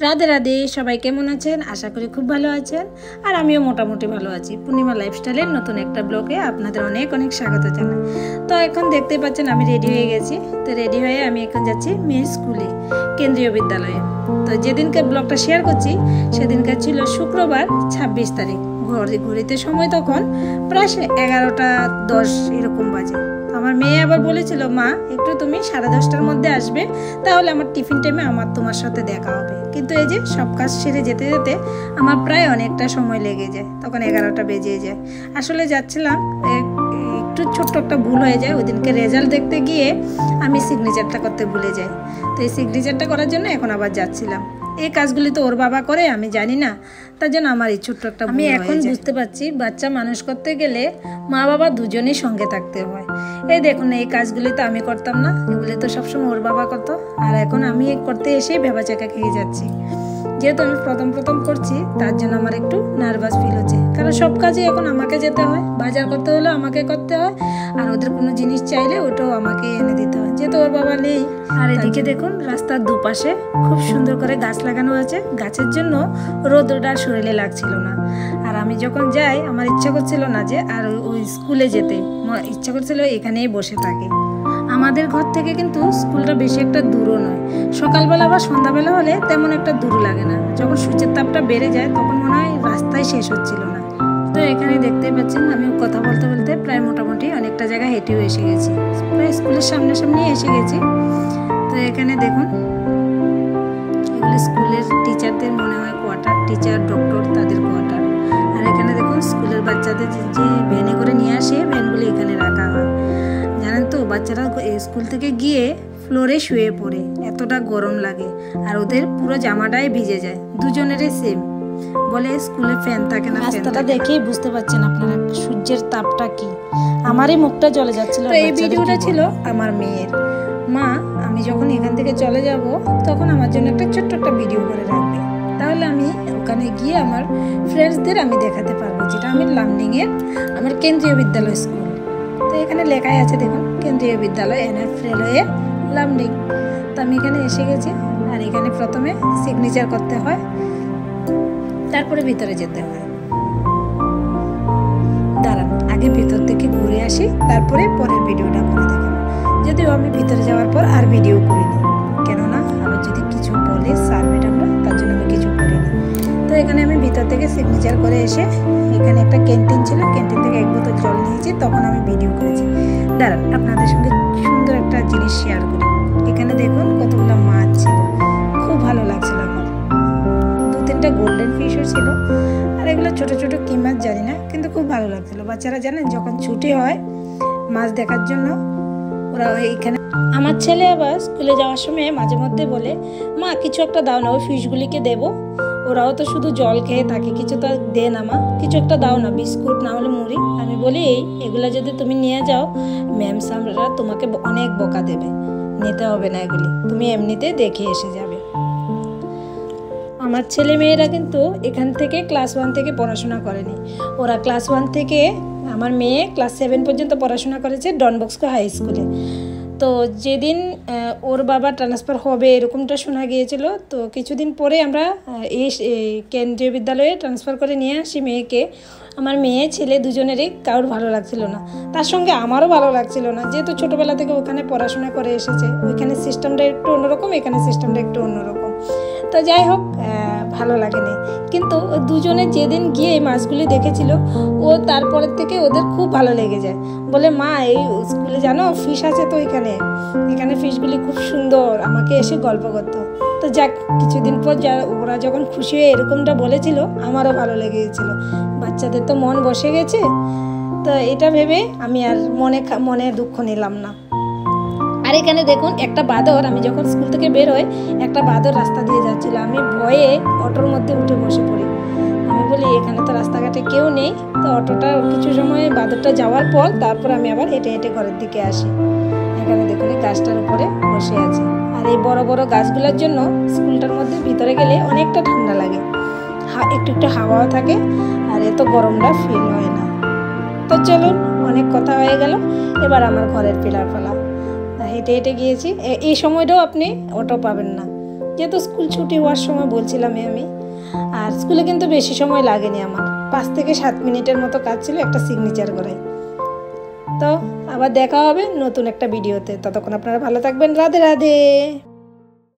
রাধে রাধে, সবাই কেমন আছেন? আশা করি খুব ভালো আছেন। আর আমিও মোটামুটি ভালো আছি। পূর্ণিমা লাইফস্টাইলের নতুন একটা ব্লগে আপনাদের অনেক অনেক স্বাগত জানাই। তো এখন দেখতেই পাচ্ছেন আমি রেডি হয়ে গেছি। তো রেডি হয়ে আমি এখন যাচ্ছি মেয়ের স্কুলে, কেন্দ্রীয় বিদ্যালয়ে। তো যেদিনকে ব্লগটা শেয়ার করছি সেদিনকে ছিল শুক্রবার 26 তারিখ। ঘড়িতে সময় তখন প্রায় 11:10 এরকম বাজে। আমার মেয়ে আবার বলেছিল, মা একটু তুমি 10:30টার মধ্যে আসবে, তাহলে আমার টিফিন টাইমে তোমার সাথে দেখা হবে। কিন্তু এই যে সব কাজ সেরে যেতে যেতে আমার প্রায় অনেকটা সময় লেগে যায়, তখন 11টা বেজে যায়। আসলে যাচ্ছিলাম, একটু ছোট্ট একটা ভুল হয়ে যায়। ওই দিনকে রেজাল্ট দেখতে গিয়ে আমি সিগনেচারটা করতে ভুলে যাই। তো এই সিগনেচারটা করার জন্য এখন আবার যাচ্ছিলাম। এই কাজগুলি তো ওর বাবা করে, আমি জানি না, তার জন্য আমার এই ছোট্ট একটা আমি এখন বুঝতে পারছি বাচ্চা মানুষ করতে গেলে মা বাবা দুজনেই সঙ্গে থাকতে হয়। এই দেখুন, এই কাজগুলি তো আমি করতাম না, এগুলি তো সবসময় ওর বাবা করতো। আর এখন আমি করতে এসেই ভেবাচাকা খেয়ে যাচ্ছি। যেহেতু আমি প্রথম করছি, তার জন্য আমার একটু নার্ভাস ফিল হচ্ছে, কারণ সব কাজে এখন আমাকে যেতে হয়। বাজার করতে হলেও আমাকে করতে হয়, আর ওদের কোনো জিনিস চাইলে ওটাও আমাকে এনে দিতে হয়, যেহেতু ওর বাবা নেই। আর এদিকে দেখুন, রাস্তার দুপাশে খুব সুন্দর করে গাছ লাগানো আছে। গাছের জন্য রোদটা শরীরে লাগছিল না। আর আমি যখন যাই, আমার ইচ্ছা করছিল না যে আর ওই স্কুলে যেতে, ইচ্ছা করছিল এখানেই বসে থাকে। আমাদের ঘর থেকে কিন্তু স্কুলটা বেশি একটা দূরও নয়। সকালবেলা বা সন্ধ্যাবেলা হলে তেমন একটা দূর লাগে না। যখন সূর্যের তাপটা বেড়ে যায় তখন মনে হয় রাস্তায় শেষ হচ্ছিল না। তো এখানে দেখতে পাচ্ছেন আমি কথা বলতে বলতে প্রায় মোটামুটি অনেকটা জায়গায় হেঁটেও এসে গেছি, প্রায় স্কুলের সামনাসামনি এসে গেছি। তো এখানে দেখুন, এগুলো স্কুলের টিচারদের মনে হয় কোয়ার্টার, টিচার ডক্টর তাদের কোয়ার্টার। আর এখানে দেখুন স্কুলের বাচ্চাদের যে ভ্যানে করে নিয়ে আসে, ভ্যানগুলি এখানে রাখা হয়। জানেন তো, বাচ্চারা স্কুল থেকে গিয়ে ফ্লোরে শুয়ে পড়ে, এতটা গরম লাগে। আর ওদের পুরো জামাটাই ভিজে যায়, দুজনেরই সেম। বলে স্কুলে ফ্যান থাকে না। রাস্তাটা দেখেই বুঝতে পারছেন আপনারা সূর্যের তাপটা কি। আমারই মুখটা জ্বলে যাচ্ছিল। এই ভিডিওটা ছিল আমার মেয়ের। মা, আমি যখন এখান থেকে চলে যাব তখন আমার জন্য একটা ছোট্ট একটা ভিডিও করে রাখবে, তাহলে আমি ওখানে গিয়ে আমার ফ্রেন্ডসদের আমি দেখাতে পারবো, যেটা আমি লামডিংয়ের আমার কেন্দ্রীয় বিদ্যালয় স্কুল। তো এখানে লেখাই আছে দেখুন, কেন্দ্রীয় বিদ্যালয় NF রেলওয়ে লামডিং। তো আমি এখানে এসে গেছি। আর এখানে প্রথমে সিগনেচার করতে হয়, তারপরে ভিতরে যেতে হয়। দাঁড়ান, আগে ভিতর থেকে ঘুরে আসি, তারপরে পরের ভিডিওটা করে দেখাবো। যদিও আমি ভিতরে যাওয়ার পর আর ভিডিও করিনি, কেননা আবার যদি কিছু বলে স্যার ম্যাডামরা, তার জন্য আমি কিছু করিনি। তো এখানে আমি ভিতর থেকে সিগনেচার করে এসে, এখানে একটা ক্যান্টিন ছিল, ক্যান্টিন থেকে 1 বোতল জল নিয়েছি, তখন আমি ভিডিও করেছি। দাঁড়ান, আপনাদের সঙ্গে সুন্দর একটা জিনিস শেয়ার করি। এখানে দেখুন কতগুলো মাছ ছিল, খুব ভালো লাগছিল আমার। 2-3টা গোল্ডেন ফিশও ছিল, আর এগুলো ছোট ছোট কি মাছ জানি না, কিন্তু খুব ভালো লাগছিল। বাচ্চারা জানেন যখন ছুটি হয় মাছ দেখার জন্য, ওরা এইখানে। আমার ছেলে আবার স্কুলে যাওয়ার সময় মাঝে মধ্যে বলে, মা কিছু একটা দাও না, ওই ফিশগুলিকে দেবো। ওরাও তো শুধু জল খেয়ে থাকে, কিছু তো দে না মা, কিছু একটা দাও না, বিস্কুট না হলে মুড়ি। আমি বলি, এগুলা যদি তুমি নিয়ে যাও, ম্যাম সামরা তোমাকে অনেক বকা দেবে, নিতে হবে না এগুলি, তুমি এমনিতে দেখে এসে যাবে। আমার ছেলে মেয়েরা কিন্তু এখান থেকে ক্লাস 1 থেকে পড়াশোনা করেনি। ওরা ক্লাস 1 থেকে, আমার মেয়ে ক্লাস 7 পর্যন্ত পড়াশোনা করেছে ডন বস্কো হাই স্কুলে। তো যেদিন ওর বাবা ট্রান্সফার হবে এরকমটা শোনা গিয়েছিল, তো কিছুদিন পরে আমরা এই কেন্দ্রীয় বিদ্যালয়ে ট্রান্সফার করে নিয়ে আসি মেয়েকে। আমার মেয়ে ছেলে দুজনেরই কারোর ভালো লাগছিল না, তার সঙ্গে আমারও ভালো লাগছিল না, যেহেতু ছোটোবেলা থেকে ওখানে পড়াশোনা করে এসেছে। ওইখানে সিস্টেমটা একটু অন্যরকম, এখানে সিস্টেমটা একটু অন্যরকম। তো যাই হোক, ভালো লাগেনি। কিন্তু দুজনে যেদিন গিয়ে এই মাছগুলি দেখেছিল, ও তারপরের থেকে ওদের খুব ভালো লেগে যায়। বলে, মা এই স্কুলে জানো ফিশ আছে তো, এখানে ফিশগুলি খুব সুন্দর, আমাকে এসে গল্প করতো। তো যাক, কিছুদিন পর ওরা যখন খুশি হয়ে এরকমটা বলেছিল, আমারও ভালো লেগে গেছিলো। বাচ্চাদের তো মন বসে গেছে। তো এটা ভেবে আমি আর মনে দুঃখ নিলাম না। আর এখানে দেখুন একটা বাঁদর, আমি যখন স্কুল থেকে বের হই, একটা বাঁদর রাস্তা দিয়ে যাচ্ছিল। আমি ভয়ে অটোর মধ্যে উঠে বসে পড়ি। আমি বলি, এখানে তো রাস্তাঘাটে কেউ নেই। তো অটোটা কিছু সময় বাঁদরটা যাওয়ার পর তারপর আমি আবার হেঁটে হেঁটে ঘরের দিকে আসি। এখানে দেখুন এই গাছটার উপরে বসে আছে। আর এই বড় বড় গাছগুলোর জন্য স্কুলটার মধ্যে ভিতরে গেলে অনেকটা ঠান্ডা লাগে, একটু একটু হাওয়াও থাকে, আর এত গরমটা ফিল হয় না। তো চলুন, অনেক কথা হয়ে গেল, এবার আমার ঘরের পিলার ফেলা। হেঁটে হেঁটে গিয়েছি। এই সময়টাও আপনি অটো পাবেন না, যেহেতু স্কুল ছুটি হওয়ার সময় বলছিলামই আমি। আর স্কুলে কিন্তু বেশি সময় লাগেনি, আমার 5 থেকে 7 মিনিটের মতো কাজ ছিল একটা সিগনেচার করাই। তো আবার দেখা হবে নতুন একটা ভিডিওতে, ততক্ষণ আপনারা ভালো থাকবেন। রাধে রাধে।